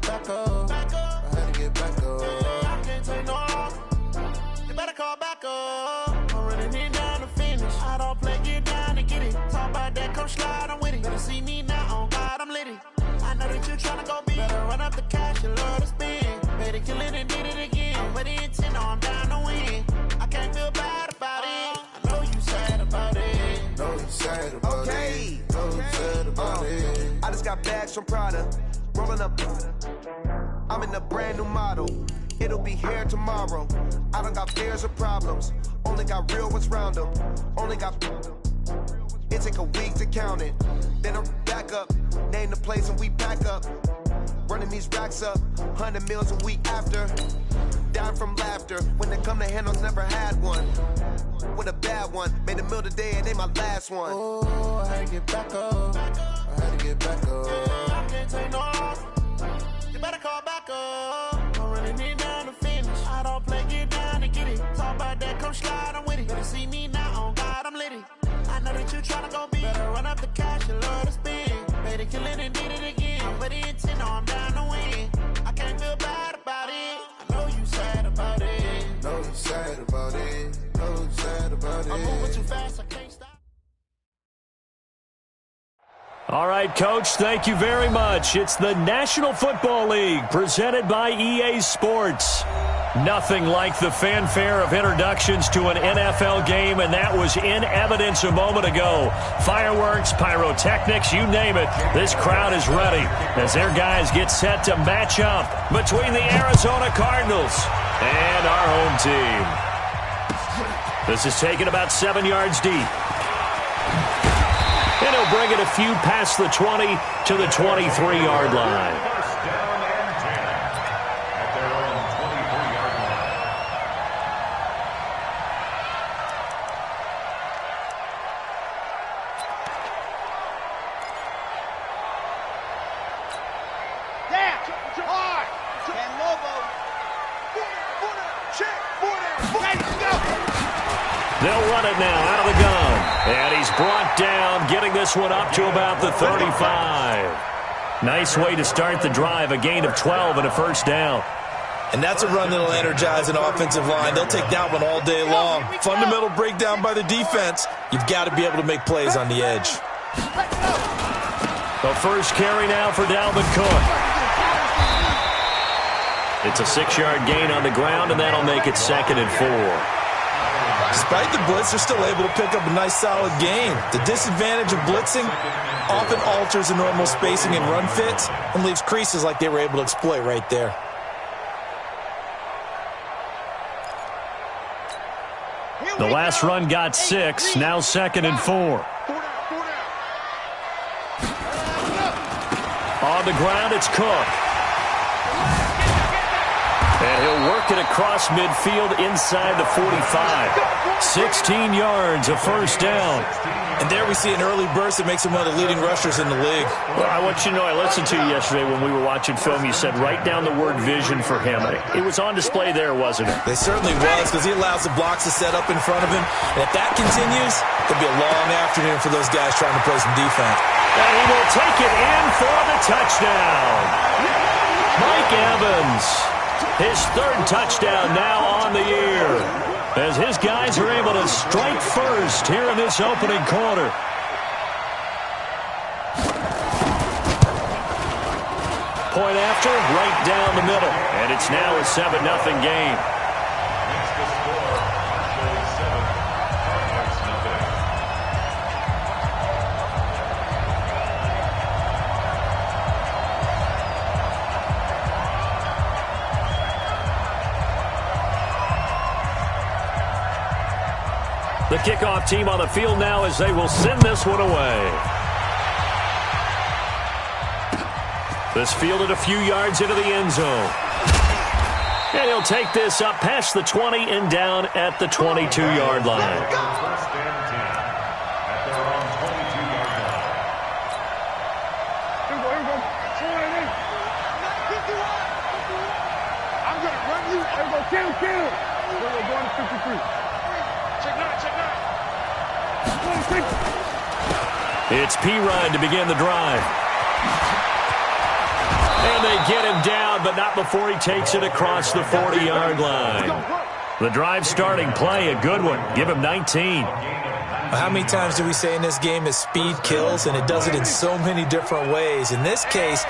back up. I had to get back up. I can't take no loss. You better call back up. I'm running it down to finish. I don't play, get down to get it. Talk about that, come slide, I'm with it. Better see me now, on God, I'm litty. I know that you tryna go big. Better run up the cash, you love to spend. Better kill it and did it again. I'm with the intent, no, I'm down to win. I can't feel bad about it. I know you sad about it. Know you sad about it. Know you sad about it. I just got bags from Prada. Rolling up. I'm in a brand new model. It'll be here tomorrow. I don't got fears or problems. Only got real ones round them. Only got. It take a week to count it. Then I'm back up. Name the place and we pack up. Running these racks up. 100 meals a week after. Down from laughter. When they come to handles, never had one. With a bad one. Made a meal today and they my last one. Oh, I had to get back up. I had to get back up. I can't take no loss. You better call back up. I'm running it down to finish. I don't play, get down to get it. Talk about that, come slide, I'm with it. Better see me now, on God, I'm litty. I know that you tryna go big. Better run up the cash, you love to spend. Better kill it and did it again. I'm with the intent, no, I'm down to win. I can't feel bad about it. I know you sad about it. Know you sad about it. Know you sad about it. I'm moving too fast, I can't stop. All right, Coach, thank you very much. It's the National Football League presented by EA Sports. Nothing like the fanfare of introductions to an NFL game, and that was in evidence a moment ago. Fireworks, pyrotechnics, you name it. This crowd is ready as their guys get set to match up between the Arizona Cardinals and our home team. This is taken about 7 yards deep. And he'll bring it a few past the 20 to the 23-yard line. First down and 10 at their own 23-yard line. They'll run it now out of the gun. And he's brought down, getting this one up to about the 35. Nice way to start the drive, a gain of 12 and a first down. And that's a run that'll energize an offensive line. They'll take that one all day long. Fundamental breakdown by the defense. You've got to be able to make plays on the edge. The first carry now for Dalvin Cook. It's a 6-yard gain on the ground, and that'll make it 2nd and 4. Despite the blitz, they're still able to pick up a nice, solid gain. The disadvantage of blitzing often alters the normal spacing and run fits and leaves creases like they were able to exploit right there. The last run got 6, now 2nd and 4. On the ground, it's Cook. And he'll work it across midfield inside the 45. 16 yards, a first down. And there we see an early burst that makes him one of the leading rushers in the league. Well, I want you to know, I listened to you yesterday when we were watching film. You said write down the word vision for him. It was on display there, wasn't it? It certainly was, because he allows the blocks to set up in front of him. And if that continues, it'll be a long afternoon for those guys trying to play some defense. And he will take it in for the touchdown. Mike Evans. His 3rd touchdown now on the year, as his guys are able to strike first here in this opening quarter. Point after, right down the middle, and it's now a 7-0 game. Next to score, Marshall 7, Cardinals nothing. The kickoff team on the field now as they will send this one away. This fielded a few yards into the end zone. And he'll take this up past the 20 and down at the 22-yard line. First and 10 at their own 22-yard line. I'm going to run you. I'm going to kill. We're going to 53. Check 9. It's P. Ryan to begin the drive. And they get him down, but not before he takes it across the 40-yard line. The drive starting play, a good one. Give him 19. How many times do we say in this game that speed kills, and it does it in so many different ways? In this case,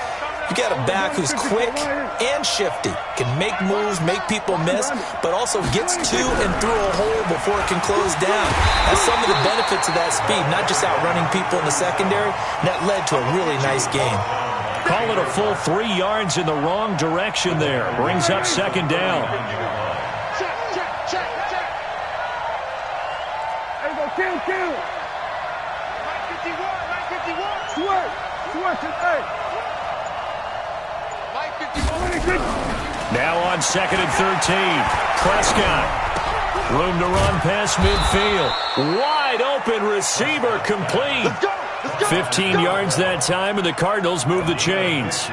you got a back who's quick and shifty, can make moves, make people miss, but also gets to and through a hole before it can close down. That's some of the benefits of that speed, not just outrunning people in the secondary, and that led to a really nice game. Call it a full 3 yards in the wrong direction there. Brings up second down. Kill. 951. Switch. Hey. 951. Now on 2nd and 13. Prescott. Room to run past midfield. Wide open receiver complete. Let's go. 15 yards that time, and the Cardinals move the chains.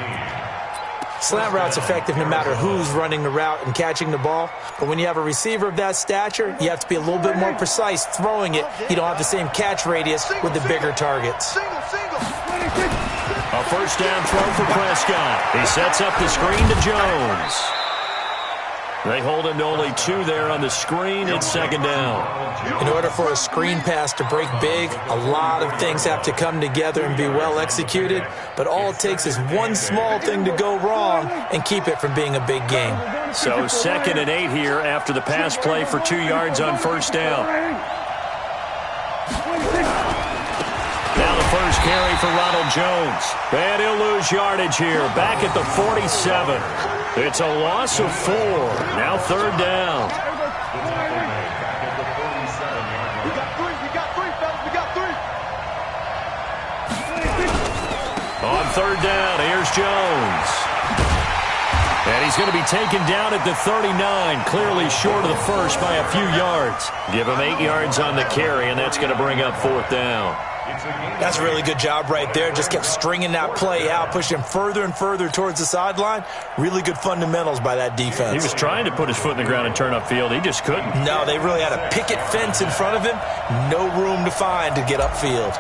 Slant route's effective no matter who's running the route and catching the ball. But when you have a receiver of that stature, you have to be a little bit more precise throwing it. You don't have the same catch radius with the bigger targets. A first down throw for Prescott. He sets up the screen to Jones. They hold him to only 2 there on the screen. It's second down. In order for a screen pass to break big, a lot of things have to come together and be well executed. But all it takes is one small thing to go wrong and keep it from being a big game. So 2nd and 8 here after the pass play for 2 yards on first down. Now the first carry for Ronald Jones. And he'll lose yardage here. Back at the 47. It's a loss of 4. Now third down. We got 3, fellas. We got 3. On third down, here's Jones. And he's going to be taken down at the 39, clearly short of the first by a few yards. Give him 8 yards on the carry, and that's going to bring up fourth down. That's a really good job right there. Just kept stringing that play out, pushing him further and further towards the sideline. Really good fundamentals by that defense. He was trying to put his foot in the ground and turn upfield. He just couldn't. No, they really had a picket fence in front of him. No room to find to get upfield.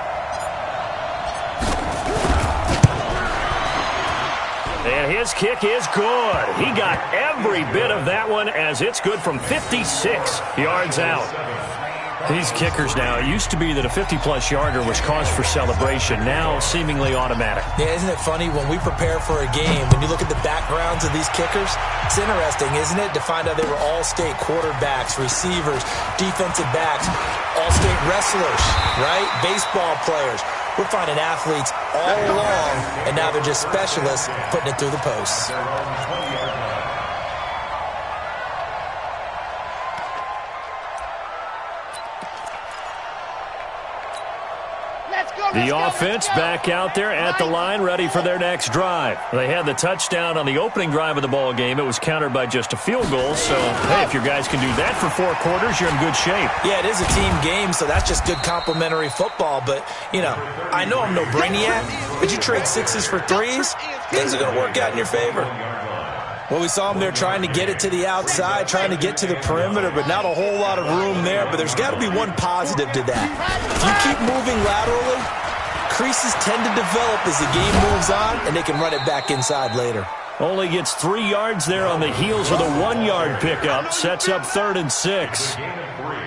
And his kick is good. He got every bit of that one as it's good from 56 yards out. These kickers now, it used to be that a 50-plus yarder was cause for celebration. Now, seemingly automatic. Yeah, isn't it funny? When we prepare for a game, when you look at the backgrounds of these kickers, it's interesting, isn't it, to find out they were all-state quarterbacks, receivers, defensive backs, all-state wrestlers, right? Baseball players. We're finding athletes all along, and now they're just specialists putting it through the posts. The offense back out there at the line, ready for their next drive. They had the touchdown on the opening drive of the ball game. It was countered by just a field goal. So, hey, if your guys can do that for 4 quarters, you're in good shape. Yeah, it is a team game, so that's just good complimentary football. But, you know, I know I'm no brainiac, but you trade 6s for 3s, things are going to work out in your favor. Well, we saw them there trying to get it to the outside, trying to get to the perimeter, but not a whole lot of room there. But there's got to be one positive to that. If you keep moving laterally, creases tend to develop as the game moves on, and they can run it back inside later. Only gets 3 yards there on the heels of the 1-yard pickup. Sets up 3rd and 6.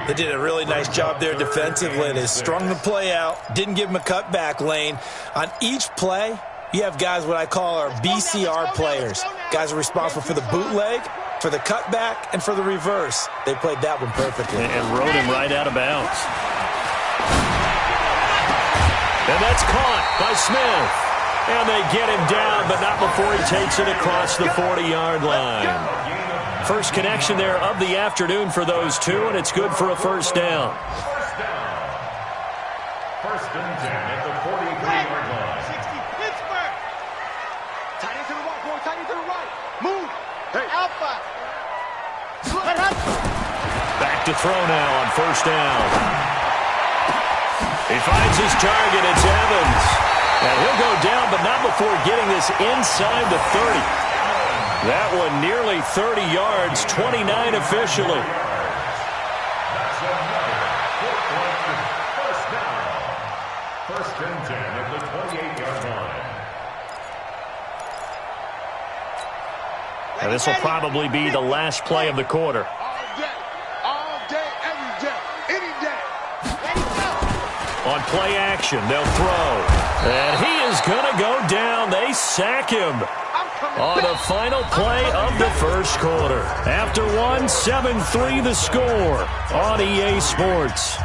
They did a really nice job there defensively. They strung the play out, didn't give them a cutback lane. On each play, you have guys what I call our BCR players. Guys are responsible for the bootleg, for the cutback, and for the reverse. They played that one perfectly. And rode him right out of bounds. And that's caught by Smith. And they get him down, but not before he takes it across the 40-yard line. First connection there of the afternoon for those two, and it's good for a first down. First and 10 at the 43-yard line. 60, Pittsburgh. Tight end to the right, boy. Tight end to the right. Move. Hey. Alpha. Back to throw now on first down. He finds his target. It's Evans. And he'll go down, but not before getting this inside the 30. That one nearly 30 yards, 29 officially. That's another first down. First and 10 at the 28-yard line. And this will probably be the last play of the quarter. All day, every day, any day. On play action, they'll throw. And he is going to go down. They sack him on the final play of the first quarter. After one, 7-3 the score on EA Sports.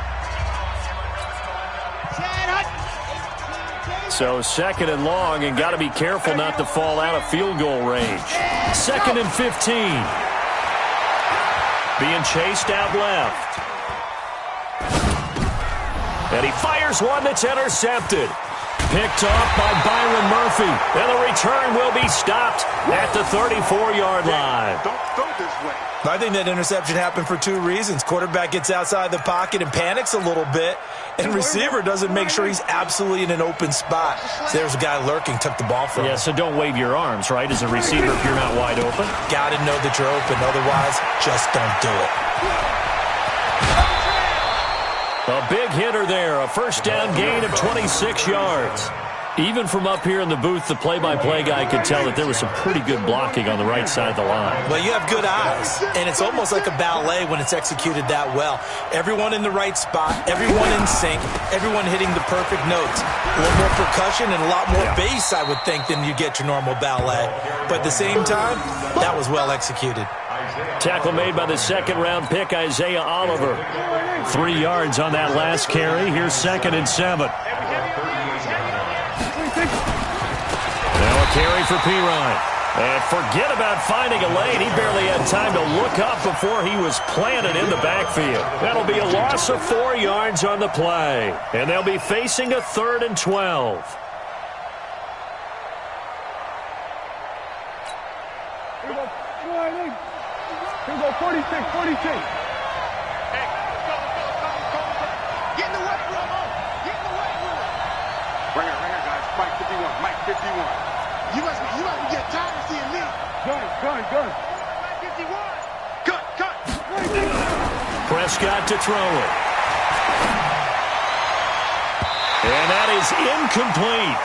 So second and long, and got to be careful not to fall out of field goal range. 2nd and 15. Being chased out left. And he fires one that's intercepted. Picked off by Byron Murphy. And the return will be stopped at the 34-yard line. Don't throw this way. I think that interception happened for two reasons. Quarterback gets outside the pocket and panics a little bit, and receiver doesn't make sure he's absolutely in an open spot. So there's a guy lurking, took the ball from him. Yeah, so don't wave your arms, right, as a receiver if you're not wide open? Got to know that you're open. Otherwise, just don't do it. A big hitter there, a first down gain of 26 yards. Even from up here in the booth, the play-by-play guy could tell that there was some pretty good blocking on the right side of the line. Well, you have good eyes, and it's almost like a ballet when it's executed that well. Everyone in the right spot, everyone in sync, everyone hitting the perfect notes. A little more percussion and a lot more bass, I would think, than you get your normal ballet. But at the same time, that was well executed. Tackle made by the second-round pick, Isaiah Oliver. 3 yards on that last carry. Here's 2nd and 7. Now a carry for Pirine. And forget about finding a lane. He barely had time to look up before he was planted in the backfield. That'll be a loss of 4 yards on the play. And they'll be facing a 3rd and 12. Here we go, 46, 46. Hey, go. Get in the weight room. Get in the weight room. Right here, guys. Mike 51, Mike 51. You must be getting tired of seeing me. Gun. Mike 51. Cut. Prescott to throw it. And that is incomplete.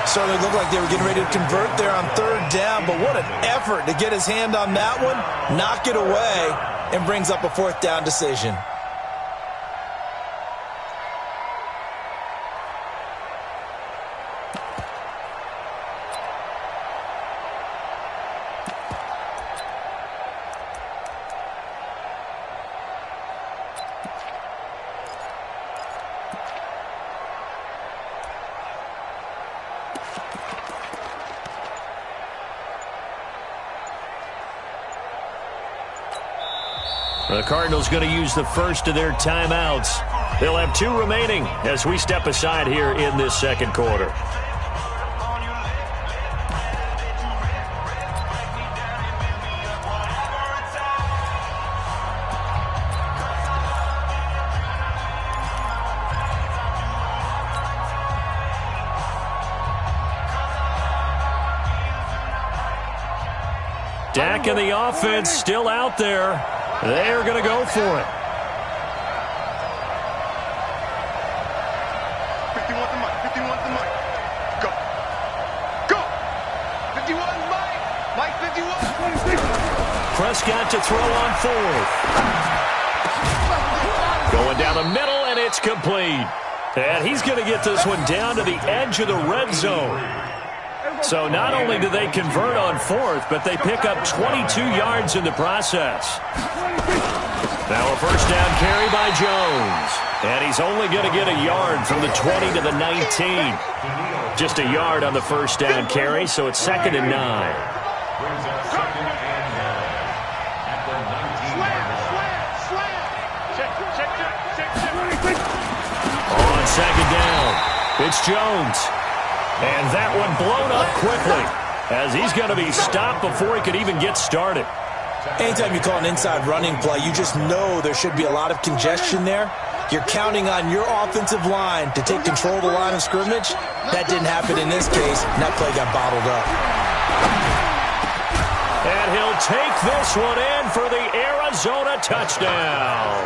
Certainly looked like they were getting ready to convert there on 3rd down, but what an effort to get his hand on that one, knock it away, and brings up a 4th down decision. The Cardinals going to use the first of their timeouts. They'll have 2 remaining as we step aside here in this second quarter. Dak and the offense still out there. They're going to go for it. 51 to Mike. Go. 51 Mike 51. Prescott to throw on 4th. Going down the middle, and it's complete. And he's going to get this one down to the edge of the red zone. So not only do they convert on 4th, but they pick up 22 yards in the process. Now a first down carry by Jones. And he's only going to get a yard from the 20 to the 19. Just a yard on the first down carry, so it's 2nd and 9. On 2nd down, it's Jones. And that one blown up quickly as he's going to be stopped before he could even get started. Anytime you call an inside running play, you just know there should be a lot of congestion there. You're counting on your offensive line to take control of the line of scrimmage. That didn't happen in this case, and that play got bottled up. And he'll take this one in for the Arizona touchdown.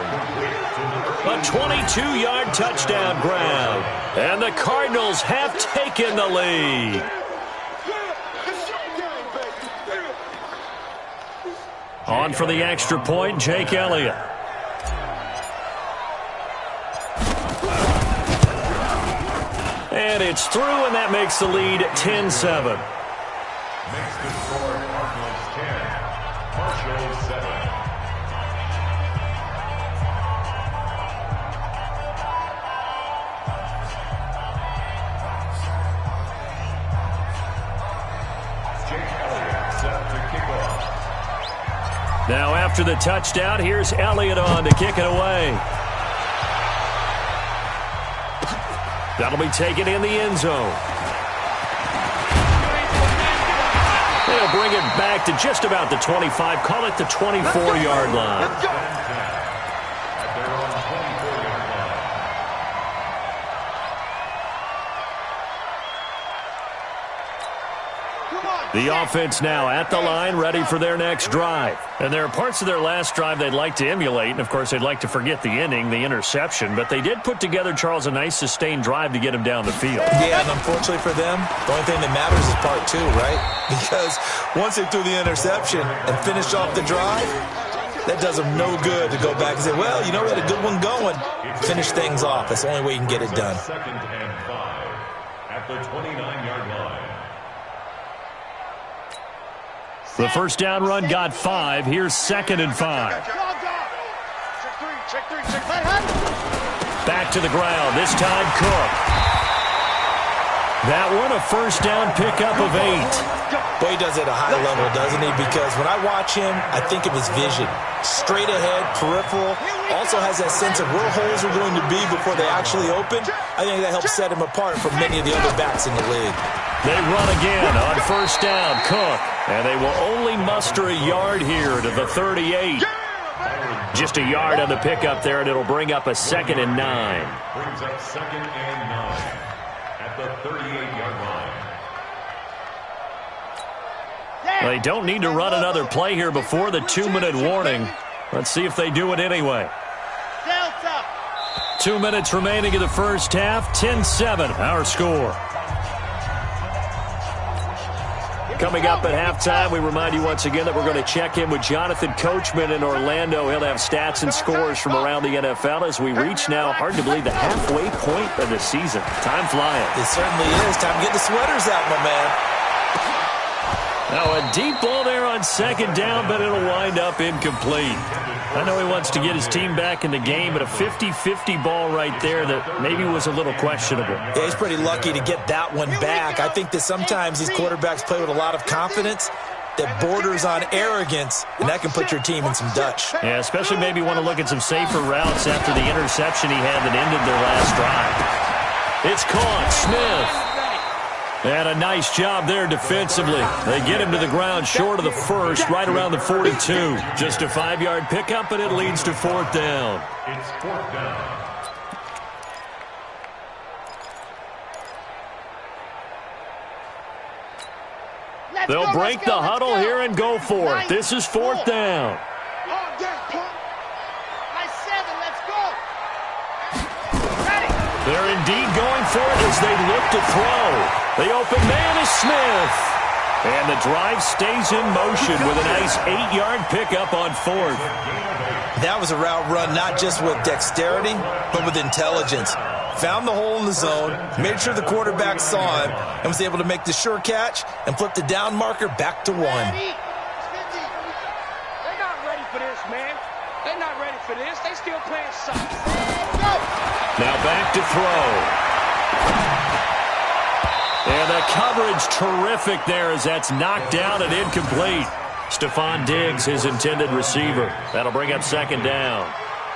A 22-yard touchdown grab. And the Cardinals have taken the lead. On for the extra point, Jake Elliott. And it's through, and that makes the lead 10-7. Makes the score Cardinals 10, Marshall 7. Jake Elliott set to kick off. Now after the touchdown, here's Elliott on to kick it away. That'll be taken in the end zone. They'll bring it back to just about the 25. Call it the 24-yard line. At their own 24-yard line. The offense now at the line, ready for their next drive. And there are parts of their last drive they'd like to emulate, and of course they'd like to forget the ending, the interception, but they did put together, Charles, a nice sustained drive to get him down the field. Yeah, and unfortunately for them, the only thing that matters is part two, right? Because once they threw the interception and finished off the drive, that does them no good to go back and say, well, you know, we had a good one going. Finish things off. That's the only way you can get it done. 2nd and 5 at the 29-yard line. The first down run got 5. Here's 2nd and 5. Back to the ground. This time Cook. That one a first down pickup of 8. Boy, he does it at a high level, doesn't he? Because when I watch him, I think of his vision. Straight ahead, peripheral. Also has that sense of where holes are going to be before they actually open. I think that helps set him apart from many of the other backs in the league. They run again on first down. Cook. And they will only muster a yard here to the 38. Just a yard on the pickup there, and it'll bring up a 2nd and 9. Brings up 2nd and 9 at the 38-yard line. They don't need to run another play here before the 2-minute warning. Let's see if they do it anyway. 2 minutes remaining in the first half. 10-7, our score. Coming up at halftime, we remind you once again that we're going to check in with Jonathan Coachman in Orlando. He'll have stats and scores from around the NFL as we reach now, hard to believe, the halfway point of the season. Time flying. It certainly is. Time to get the sweaters out, my man. Now a deep ball there on 2nd down, but it'll wind up incomplete. I know he wants to get his team back in the game, but a 50-50 ball right there that maybe was a little questionable. Yeah, he's pretty lucky to get that one back. I think that sometimes these quarterbacks play with a lot of confidence that borders on arrogance, and that can put your team in some Dutch. Yeah, especially maybe want to look at some safer routes after the interception he had that ended their last drive. It's caught. Smith. And a nice job there defensively. They get him to the ground short of the first, right around the 42. Just a 5-yard pickup, and it leads to 4th down. It's 4th down. They'll break the huddle here and go for it. This is 4th down. They're indeed going for it as they look to throw. The open man is Smith. And the drive stays in motion with a nice 8-yard pickup on 4th. That was a route run not just with dexterity, but with intelligence. Found the hole in the zone, made sure the quarterback saw him, and was able to make the sure catch and flip the down marker back to 1. They're not ready for this, man. They're not ready for this. They still playing soccer. Now back to throw. And the coverage terrific there as that's knocked down and incomplete. Stephon Diggs, his intended receiver. That'll bring up 2nd down.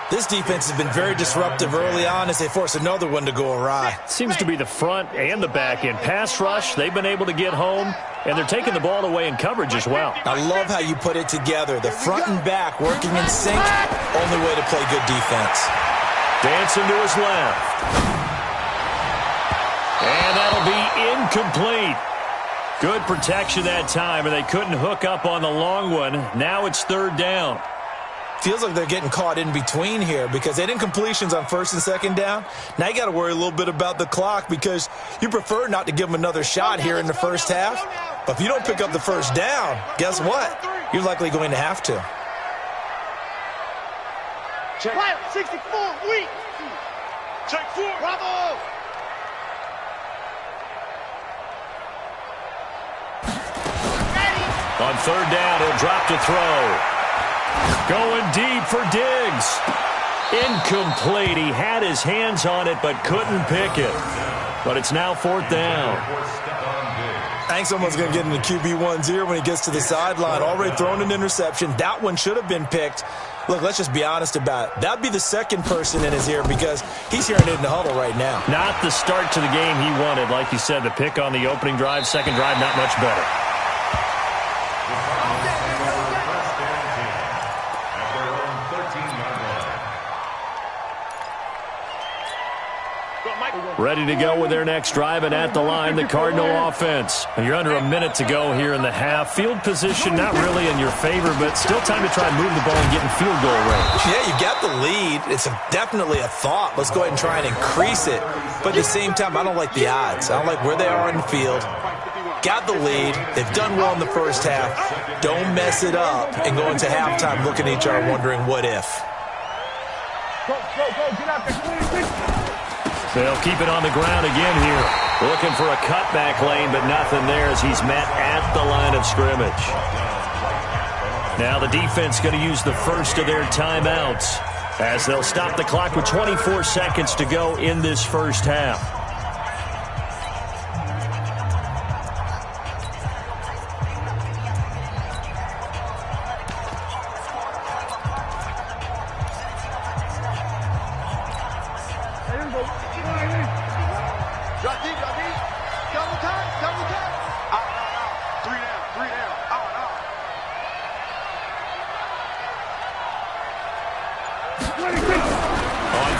This defense has been very disruptive early on as they force another one to go awry. Seems to be the front and the back end. Pass rush, they've been able to get home, and they're taking the ball away in coverage as well. I love how you put it together. The front and back working in sync, only way to play good defense. Dancing to his left. And that'll be incomplete. Good protection that time, and they couldn't hook up on the long one. Now it's 3rd down. Feels like they're getting caught in between here because they didn't completions on 1st and 2nd down. Now you got to worry a little bit about the clock because you prefer not to give them another shot here in the first half. But if you don't pick up the first down, guess what? You're likely going to have to. Check. Fire, 64, weak. Check 4. Bravo. On third down, he'll drop to throw. Going deep for Diggs. Incomplete. He had his hands on it but couldn't pick it. But it's now fourth down. I think someone's going to get in the QB1's ear when he gets to the sideline. Already thrown an interception. That one should have been picked. Look, let's just be honest about it. That'd be the second person in his ear because he's hearing it in the huddle right now. Not the start to the game he wanted. Like you said, the pick on the opening drive, second drive, not much better. Ready to go with their next drive, and at the line, the Cardinal offense. You're under a minute to go here in the half. Field position not really in your favor, but still time to try and move the ball and get in field goal range. Yeah, you got the lead. It's definitely a thought. Let's go ahead and try and increase it. But at the same time, I don't like the odds. I don't like where they are in the field. Got the lead. They've done well in the first half. Don't mess it up and go into halftime looking at each other wondering what if. Go, get out there. They'll keep it on the ground again here. Looking for a cutback lane, but nothing there as he's met at the line of scrimmage. Now the defense going to use the first of their timeouts as they'll stop the clock with 24 seconds to go in this first half.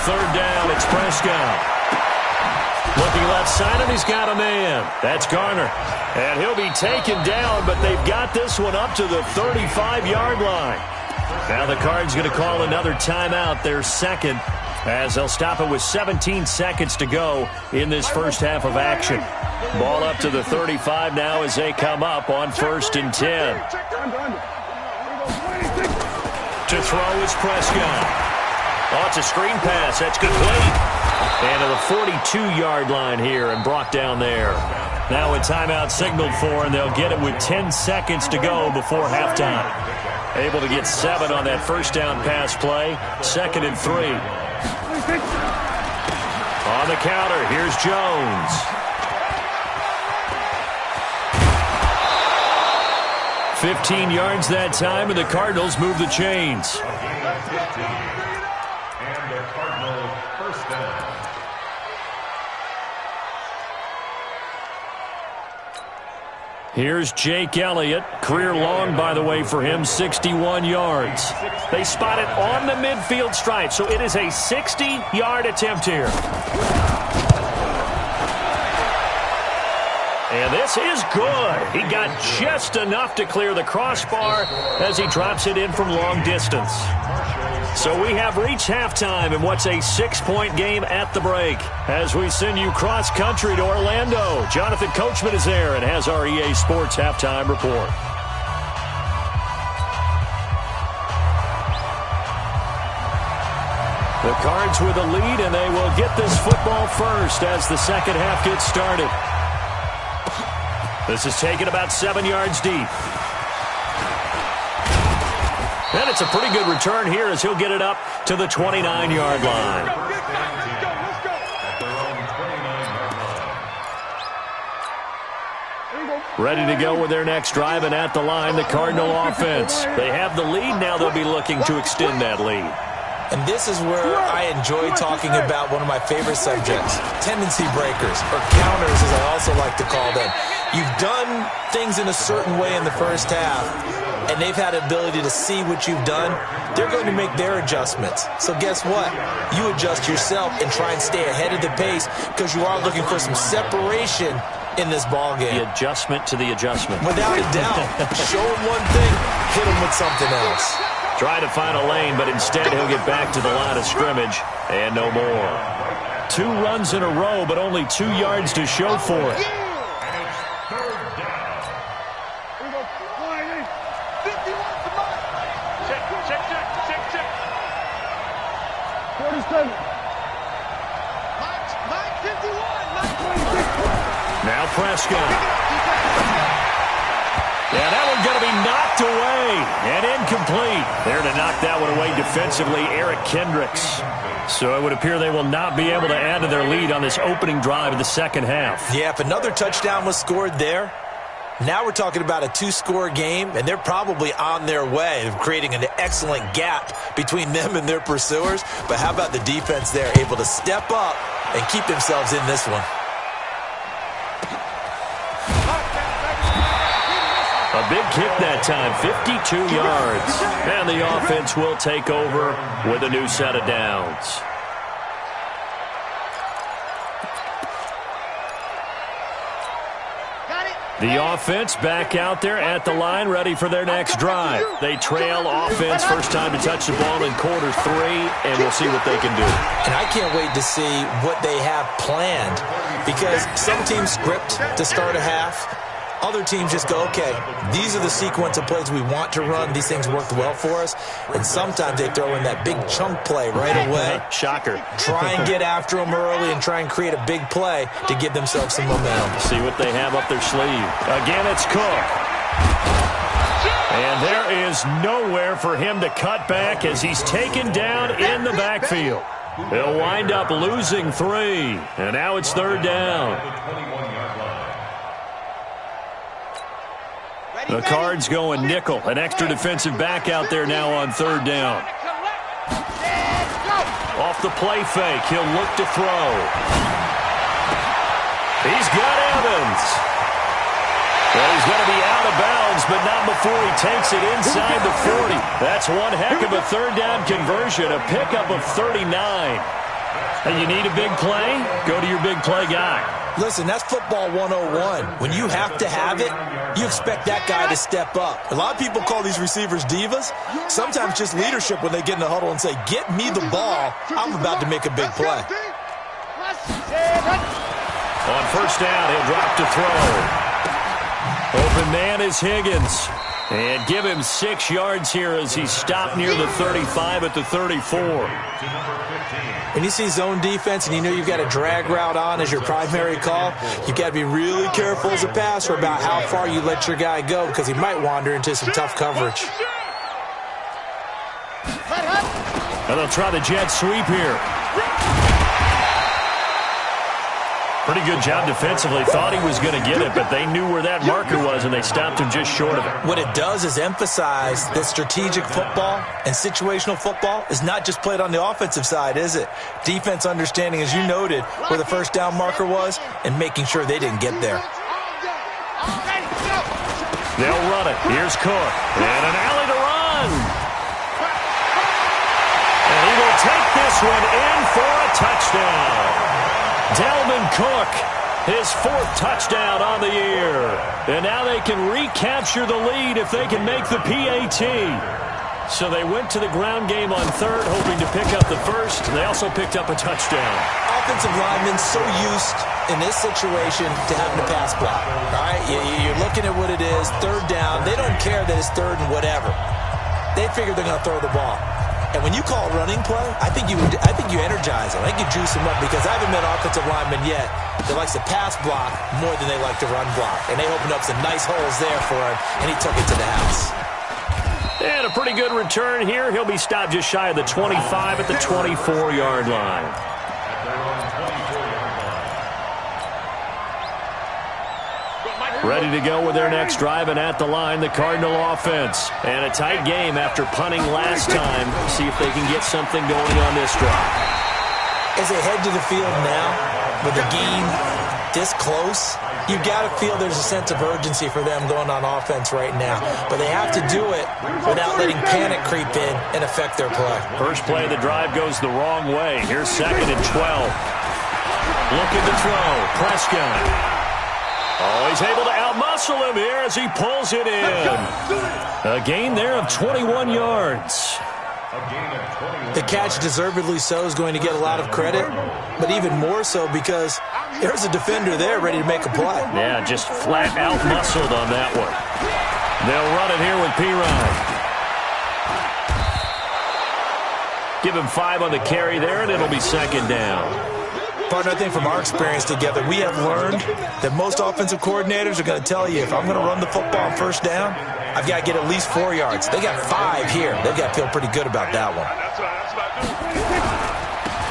Third down, it's Prescott. Looking left side, and he's got a man. That's Garner. And he'll be taken down, but they've got this one up to the 35-yard line. Now the Cards going to call another timeout, their second, as they'll stop it with 17 seconds to go in this first half of action. Ball up to the 35 now as they come up on 1st and 10. To throw is Prescott. Oh, it's a screen pass. That's complete. And to the 42-yard line here and brought down there. Now a timeout signaled for, and they'll get it with 10 seconds to go before halftime. Able to get 7 on that first down pass play. 2nd and 3. On the counter, here's Jones. $15 yards that time, and the Cardinals move the chains. Here's Jake Elliott. Career long, by the way, for him, 61 yards. They spot it on the midfield stripe, so it is a 60-yard attempt here. And this is good. He got just enough to clear the crossbar as he drops it in from long distance. So we have reached halftime in what's a 6-point game at the break. As we send you cross-country to Orlando, Jonathan Coachman is there and has our EA Sports halftime report. The Cards with a lead, and they will get this football first as the second half gets started. This is taken about 7 yards deep. And it's a pretty good return here as he'll get it up to the 29-yard line. Ready to go with their next drive, and at the line, the Cardinal offense. They have the lead. Now they'll be looking to extend that lead. And this is where I enjoy talking about one of my favorite subjects, tendency breakers, or counters as I also like to call them. You've done things in a certain way in the first half, and they've had the ability to see what you've done. They're going to make their adjustments. So guess what? You adjust yourself and try and stay ahead of the pace because you are looking for some separation in this ball game. The adjustment to the adjustment. Without a doubt. Show him one thing, hit him with something else. Try to find a lane, but instead he'll get back to the line of scrimmage and no more. 2 runs in a row, but only 2 yards to show for it. Now Prescott. Yeah, that one's going to be knocked away and incomplete. There to knock that one away defensively, Eric Kendricks. So it would appear they will not be able to add to their lead on this opening drive of the second half. Yeah, if another touchdown was scored there, now we're talking about a two-score game, and they're probably on their way of creating an excellent gap between them and their pursuers. But how about the defense there, able to step up and keep themselves in this one? A big kick that time, 52 yards. And the offense will take over with a new set of downs. The offense back out there at the line, ready for their next drive. They trail offense, first time to touch the ball in quarter 3, and we'll see what they can do. And I can't wait to see what they have planned, because some teams script to start a half. Other teams just go, okay, these are the sequence of plays we want to run. These things worked well for us. And sometimes they throw in that big chunk play right away. Shocker. Try and get after them early and try and create a big play to give themselves some momentum. See what they have up their sleeve. Again, it's Cook. And there is nowhere for him to cut back as he's taken down in the backfield. He'll wind up losing 3. And now it's third down. The Cards going nickel. An extra defensive back out there now on third down. Off the play fake. He'll look to throw. He's got Evans. Well, he's going to be out of bounds, but not before he takes it inside the 40. That's one heck of a third down conversion. A pickup of 39. And you need a big play? Go to your big play guy. Listen, that's football 101. When you have to have it, you expect that guy to step up. A lot of people call these receivers divas. Sometimes just leadership when they get in the huddle and say, get me the ball. I'm about to make a big play. On first down, he'll drop to throw. Open man is Higgins. And give him 6 yards here as he's stopped near the 35 at the 34. When you see zone defense and you know you've got a drag route on as your primary call, you've got to be really careful as a passer about how far you let your guy go because he might wander into some tough coverage. And they'll try the jet sweep here. Pretty good job defensively. Thought he was going to get it, but they knew where that marker was, and they stopped him just short of it. What it does is emphasize that strategic football and situational football is not just played on the offensive side, is it? Defense understanding, as you noted, where the first down marker was and making sure they didn't get there. They'll run it. Here's Cook. And an alley to run. And he will take this one in for a touchdown. Dalvin Cook, his 4th touchdown on the year. And now they can recapture the lead if they can make the PAT. So they went to the ground game on third, hoping to pick up the first. They also picked up a touchdown. Offensive linemen so used in this situation to having a pass block. All right, you're looking at what it is, third down. They don't care that it's third and whatever. They figure they're going to throw the ball. And when you call a running play, I think you energize them. I think you juice them up because I haven't met an offensive lineman yet that likes to pass block more than they like to run block. And they opened up some nice holes there for him, and he took it to the house. And a pretty good return here. He'll be stopped just shy of the 25 at the 24-yard line. Ready to go with their next drive, and at the line, the Cardinal offense. And a tight game after punting last time. See if they can get something going on this drive. As they head to the field now, with the game this close, you've got to feel there's a sense of urgency for them going on offense right now. But they have to do it without letting panic creep in and affect their play. First play of the drive goes the wrong way. Here's 2nd and 12. Looking to throw. Prescott. Oh, he's able to outmuscle him here as he pulls it in. A gain there of 21 yards. The catch, deservedly so, is going to get a lot of credit, but even more so because there's a defender there ready to make a play. Yeah, just flat outmuscled on that one. They'll run it here with Pirine. Give him 5 on the carry there, and it'll be 2nd down. Partner, I think from our experience together, we have learned that most offensive coordinators are going to tell you, if I'm going to run the football on first down, I've got to get at least 4 yards. They got 5 here. They've got to feel pretty good about that one.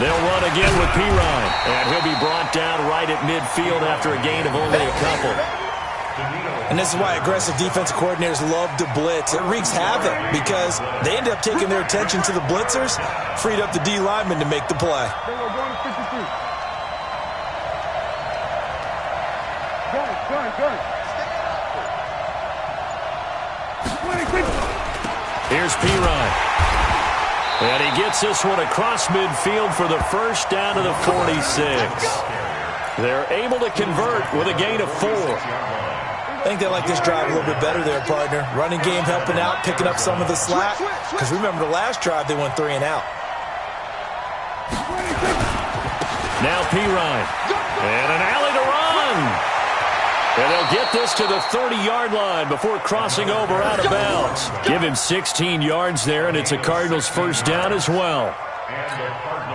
They'll run again with Pirine, and he'll be brought down right at midfield after a gain of only a couple. And this is why aggressive defensive coordinators love to blitz. It wreaks havoc because they end up taking their attention to the blitzers, freed up the D lineman to make the play. Here's Pirine. And he gets this one across midfield for the first down to the 46. They're able to convert with a gain of 4. I think they like this drive a little bit better there, partner. Running game helping out, picking up some of the slack. Because remember, the last drive, they went 3 and out. Now Pirine. And an alley to run. And they'll get this to the 30-yard line before crossing over out of bounds. Give him 16 yards there, and it's a Cardinals first down as well.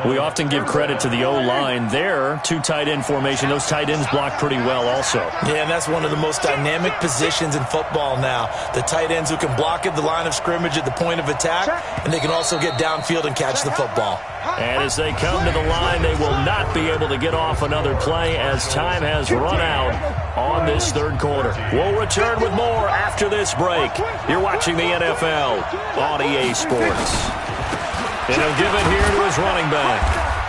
We often give credit to the O-line there. 2 tight end formation. Those tight ends block pretty well also. Yeah, and that's one of the most dynamic positions in football now. The tight ends who can block at the line of scrimmage at the point of attack, and they can also get downfield and catch the football. And as they come to the line, they will not be able to get off another play as time has run out on this third quarter. We'll return with more after this break. You're watching the NFL on EA Sports. And he'll give it here to his running back.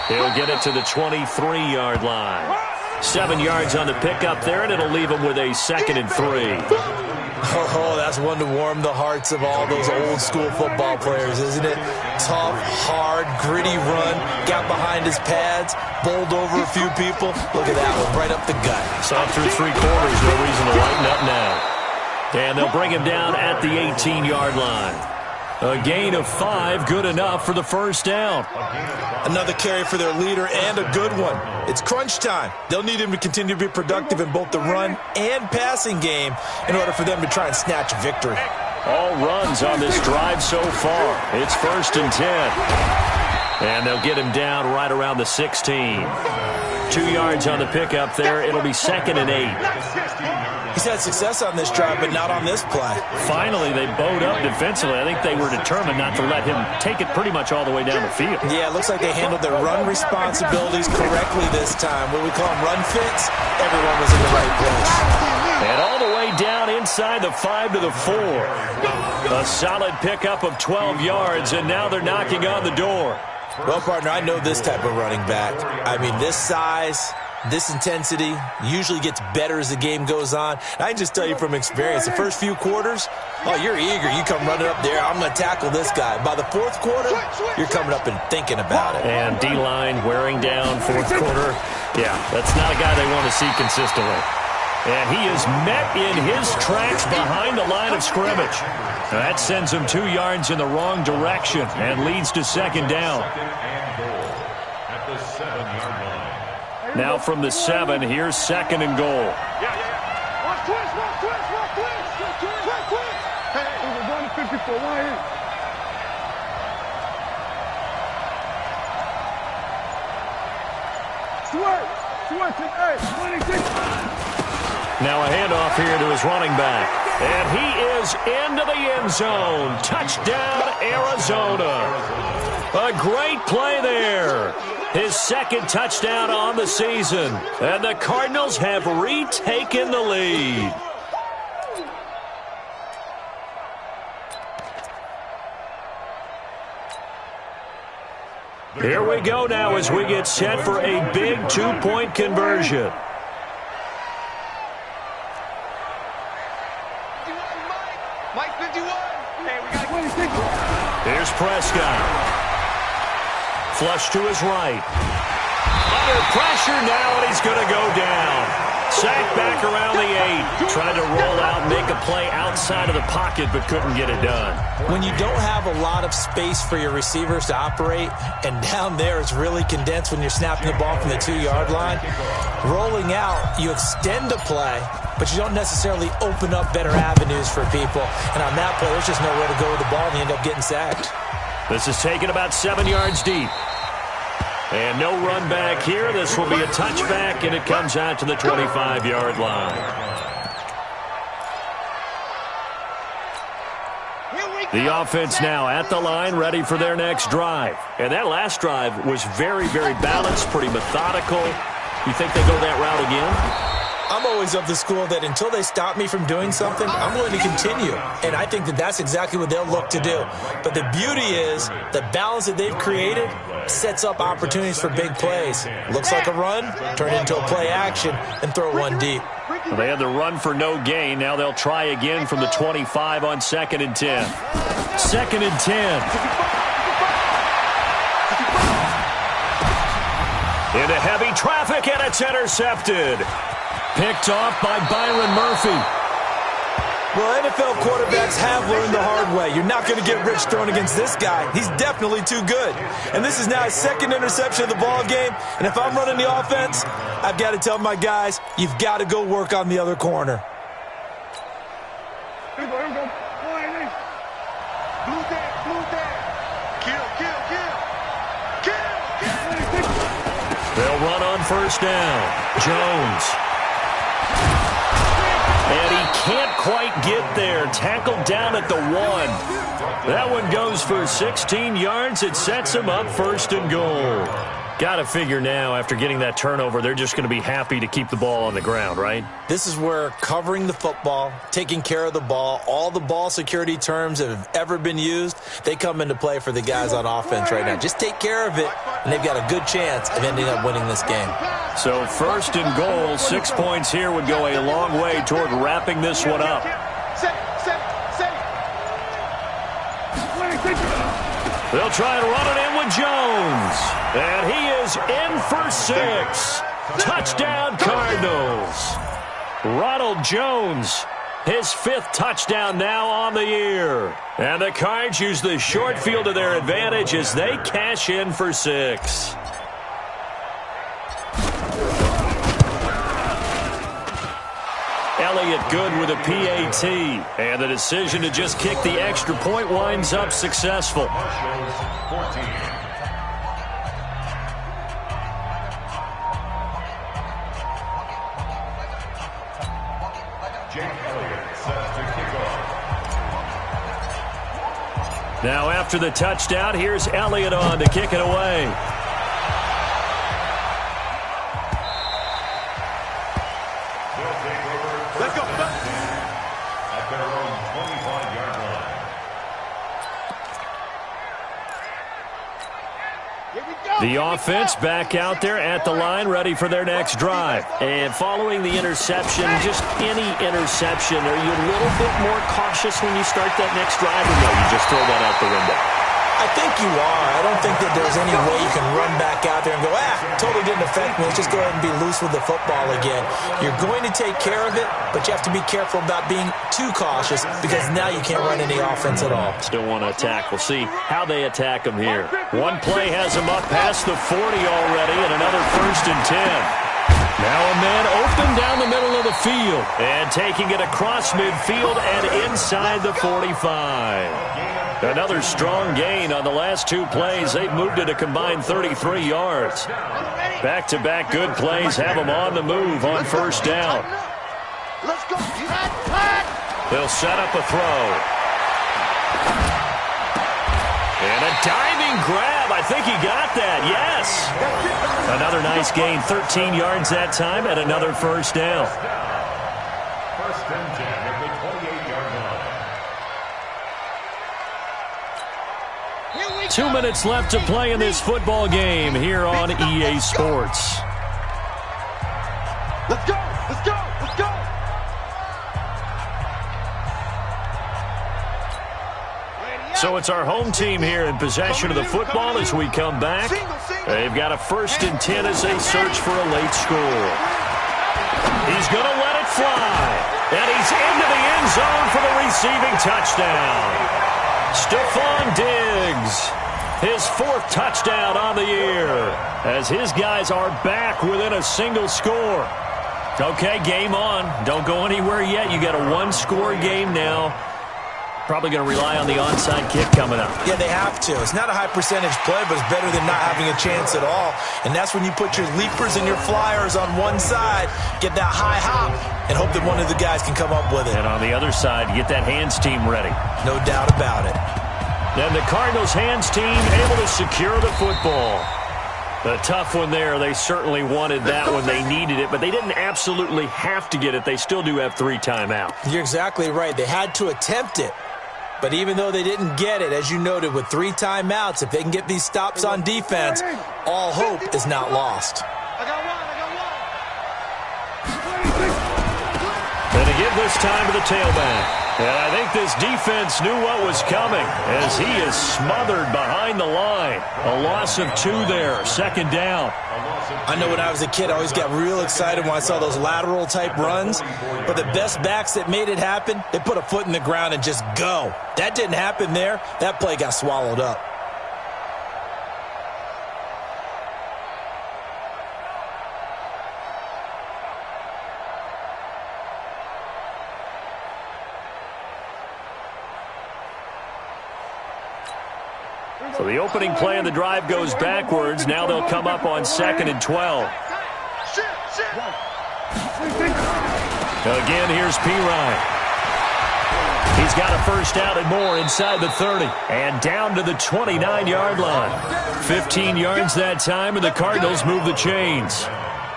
He'll get it to the 23-yard line. 7 yards on the pickup there, and it'll leave him with a 2nd and 3. Oh, that's one to warm the hearts of all those old-school football players, isn't it? Tough, hard, gritty run, got behind his pads, bowled over a few people. Look at that one, right up the gut. Saw him through 3 quarters, no reason to lighten up now. And they'll bring him down at the 18-yard line. A gain of 5, good enough for the first down. Another carry for their leader and a good one. It's crunch time. They'll need him to continue to be productive in both the run and passing game in order for them to try and snatch a victory. All runs on this drive so far. It's 1st and 10. And they'll get him down right around the 16. 2 yards on the pickup there. It'll be 2nd and 8. He's had success on this drive, but not on this play. Finally, they bowed up defensively. I think they were determined not to let him take it pretty much all the way down the field. Yeah, it looks like they handled their run responsibilities correctly this time. What we call them run fits, everyone was in the right place. And all the way down inside the 5 to the 4. A solid pickup of 12 yards, and now they're knocking on the door. Well, partner, I know this type of running back. I mean, this size, this intensity usually gets better as the game goes on. I can just tell you from experience, the first few quarters, oh, you're eager. You come running up there, I'm going to tackle this guy. By the 4th quarter, you're coming up and thinking about it. And D-line wearing down 4th quarter. Yeah, that's not a guy they want to see consistently. And he is met in his tracks behind the line of scrimmage. Now that sends him 2 yards in the wrong direction and leads to 2nd down. Now from the 7, here's 2nd and goal. Watch twist. Hey, we're going to 54. Why here? Now a handoff here to his running back. And he is into the end zone. Touchdown, Arizona. A great play there. His 2nd touchdown on the season. And the Cardinals have retaken the lead. Here we go now as we get set for a big 2-point conversion. Mike 51. Hey, we got to Here's Prescott. Flush to his right. Under pressure now, and he's going to go down. Sacked back around the 8. Tried to roll out and make a play outside of the pocket, but couldn't get it done. When you don't have a lot of space for your receivers to operate, and down there it's really condensed when you're snapping the ball from the 2-yard line, rolling out, you extend a play, but you don't necessarily open up better avenues for people. And on that play, there's just nowhere to go with the ball, and you end up getting sacked. This is taken about 7 yards deep. And no run back here. This will be a touchback, and it comes out to the 25-yard line. The offense now at the line, ready for their next drive. And that last drive was very, very balanced, pretty methodical. You think they go that route again? I'm always of the school that until they stop me from doing something, I'm willing to continue. And I think that that's exactly what they'll look to do. But the beauty is the balance that they've created sets up opportunities for big plays. Looks like a run, turn it into a play action, and throw one deep. Well, they had the run for no gain. Now they'll try again from the 25 on 2nd and 10. 2nd and 10. Into heavy traffic, and it's intercepted. Picked off by Byron Murphy. Well, NFL quarterbacks have learned the hard way. You're not going to get rich throwing against this guy. He's definitely too good. And this is now his 2nd interception of the ball game. And if I'm running the offense, I've got to tell my guys, you've got to go work on the other corner. Here we go. Blue tag. Kill. They'll run on 1st down. Jones. And he can't quite get there. Tackled down at the 1. That one goes for 16 yards. It sets him up 1st and goal. Got to figure now, after getting that turnover, they're just going to be happy to keep the ball on the ground, right? This is where covering the football, taking care of the ball, all the ball security terms that have ever been used, they come into play for the guys on offense right now. Just take care of it, and they've got a good chance of ending up winning this game. So 1st and goal, 6 points here would go a long way toward wrapping this one up. They'll try and run it in with Jones. And he is in for 6. Touchdown, Cardinals. Ronald Jones, his 5th touchdown now on the year. And the Cards use the short field to their advantage as they cash in for 6. Elliott good with a PAT, and the decision to just kick the extra point winds up successful. Now after the touchdown, here's Elliott on to kick it away. Let's go. At their own 25-yard line. Here we go. The offense back out there at the line, ready for their next drive. And following the interception, just any interception, are you a little bit more cautious when you start that next drive, or no, you just throw that out the window? I think you are. I don't think that there's any way you can run back out there and go, totally didn't affect me. Let's just go ahead and be loose with the football again. You're going to take care of it, but you have to be careful about being too cautious because now you can't run any offense at all. Still want to attack. We'll see how they attack him here. One play has him up past the 40 already, and another 1st and 10. Now a man open down the middle of the field and taking it across midfield and inside the 45. Another strong gain on the last 2 plays. They've moved it a combined 33 yards. Back-to-back good plays have them on the move on 1st down. Let's go. They'll set up a throw. And a diving grab. I think he got that. Yes. Another nice gain. 13 yards that time and another 1st down. 1st and 10 at the 28-yard line. 2 minutes left to play in this football game here on EA Sports. Let's go. Let's go. Let's go. So it's our home team here in possession of the football as we come back. They've got a 1st and 10 as they search for a late score. He's going to let it fly. And he's into the end zone for the receiving touchdown. Stephon Diggs, his 4th touchdown on the year, as his guys are back within a single score. Okay, game on. Don't go anywhere yet. You got a 1-score game now. Probably going to rely on the onside kick coming up. Yeah, they have to. It's not a high percentage play, but it's better than not having a chance at all. And that's when you put your leapers and your flyers on one side, get that high hop, and hope that one of the guys can come up with it. And on the other side, get that hands team ready. No doubt about it. Then the Cardinals hands team able to secure the football. A tough one there. They certainly wanted that when they needed it, but they didn't absolutely have to get it. They still do have 3 timeouts. You're exactly right. They had to attempt it. But even though they didn't get it, as you noted, with 3 timeouts, if they can get these stops on defense, all hope is not lost. And to give this time to the tailback. And I think this defense knew what was coming as he is smothered behind the line. A loss of 2 there, 2nd down. I know when I was a kid, I always got real excited when I saw those lateral-type runs. But the best backs that made it happen, they put a foot in the ground and just go. That didn't happen there. That play got swallowed up. So the opening play of the drive goes backwards. Now they'll come up on 2nd and 12. Again, here's P. Ryan. He's got a first down and more inside the 30. And down to the 29-yard line. 15 yards that time, and the Cardinals move the chains.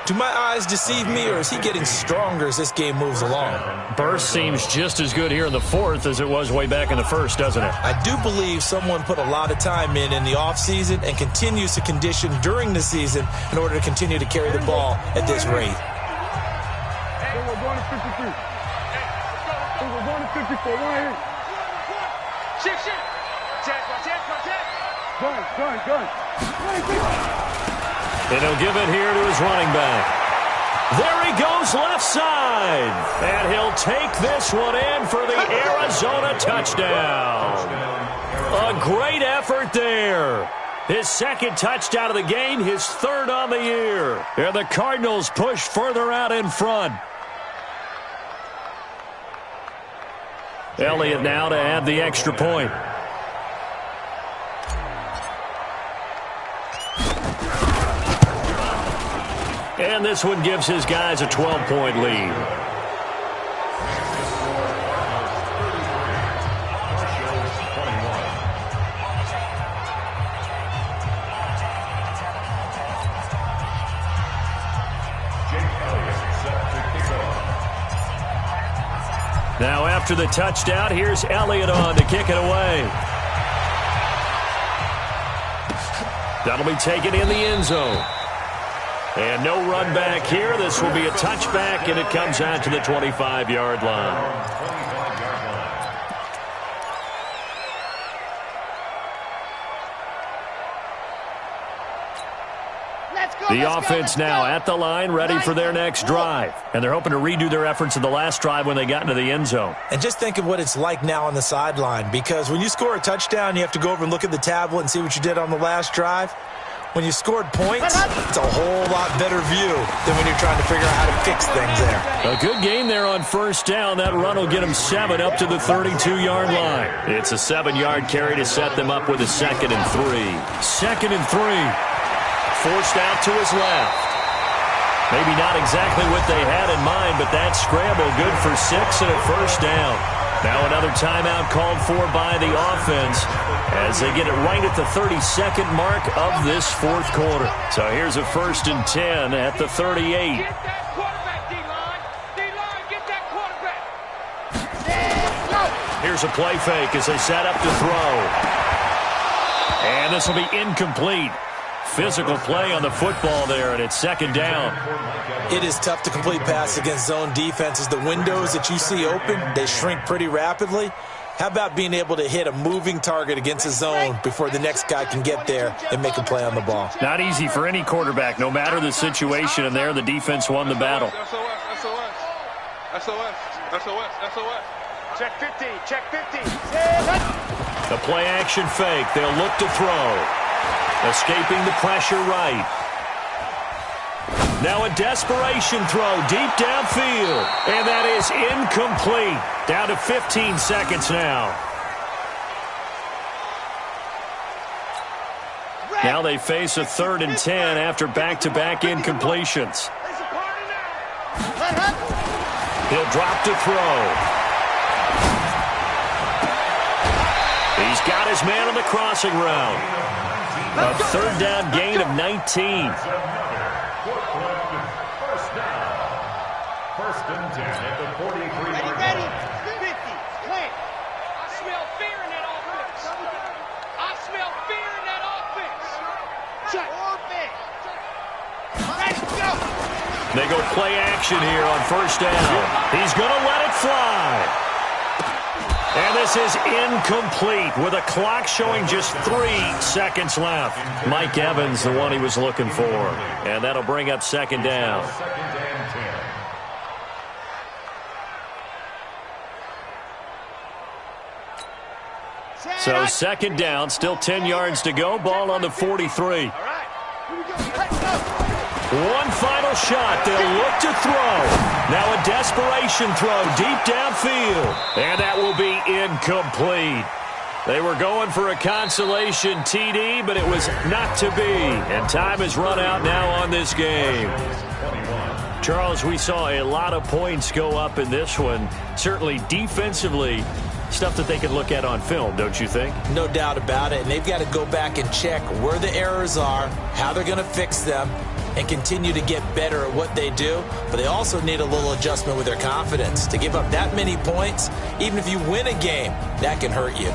Do my eyes deceive me, or is he getting stronger as this game moves along? Burst seems just as good here in the 4th as it was way back in the 1st, doesn't it? I do believe someone put a lot of time in the offseason and continues to condition during the season in order to continue to carry the ball at this rate. We're going to 53. We're going to 54. Right here. Shit. Gun. And he'll give it here to his running back. There he goes left side. And he'll take this one in for the Arizona touchdown. A great effort there. His 2nd touchdown of the game, his 3rd on the year. And the Cardinals push further out in front. Elliott now to add the extra point. And this one gives his guys a 12-point lead. Now after the touchdown, here's Elliott on to kick it away. That'll be taken in the end zone. And no run back here. This will be a touchback, and it comes out to the 25-yard line. The offense now at the line, ready for their next drive. And they're hoping to redo their efforts in the last drive when they got into the end zone. And just think of what it's like now on the sideline, because when you score a touchdown, you have to go over and look at the tablet and see what you did on the last drive. When you scored points, it's a whole lot better view than when you're trying to figure out how to fix things there. A good game there on 1st down. That run will get them 7 up to the 32-yard line. It's a 7-yard carry to set them up with a 2nd and 3. 2nd and 3. Forced out to his left. Maybe not exactly what they had in mind, but that scramble good for 6 and a first down. Now another timeout called for by the offense as they get it right at the 32nd mark of this 4th quarter. So here's a 1st and 10 at the 38. Get that quarterback, D-line. D-line, get that quarterback. Here's a play fake as they set up to throw. And this will be incomplete. Physical play on the football there, and it's 2nd down. It is tough to complete pass against zone defenses. The windows that you see open, they shrink pretty rapidly. How about being able to hit a moving target against a zone before the next guy can get there and make a play on the ball? Not easy for any quarterback, no matter the situation, and there the defense won the battle. SOS. Check 50. The play action fake. They'll look to throw. Escaping the pressure right. Now a desperation throw deep downfield. And that is incomplete. Down to 15 seconds now. Now they face a 3rd and 10 after back-to-back incompletions. He'll drop to throw. He's got his man on the crossing route. A 3rd down gain of 19. First and 10 at the 43-yard Ready, line. 50, plant. I smell fear in that offense. I smell fear in that offense. Check. Ready, go. They go play action here on 1st down. He's going to let it fly. And this is incomplete with a clock showing just 3 seconds left. Mike Evans, the one he was looking for. And that'll bring up 2nd down. Second and 10. So 2nd down, still 10 yards to go. Ball on the 43. All right. Here we go. Let's go. One final shot. They'll look to throw. Now a desperation throw deep downfield. And that will be incomplete. They were going for a consolation TD, but it was not to be. And time has run out now on this game. Charles, we saw a lot of points go up in this one. Certainly defensively, stuff that they can look at on film, don't you think? No doubt about it. And they've got to go back and check where the errors are, how they're going to fix them, and continue to get better at what they do. But they also need a little adjustment with their confidence. To give up that many points, even if you win a game, that can hurt you.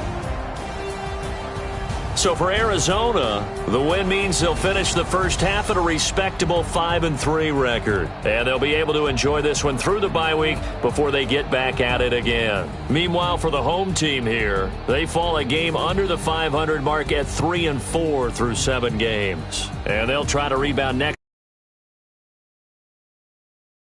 So for Arizona, the win means they'll finish the first half at a respectable 5-3 record. And they'll be able to enjoy this one through the bye week before they get back at it again. Meanwhile, for the home team here, they fall a game under the 500 mark at 3-4 through 7 games. And they'll try to rebound next.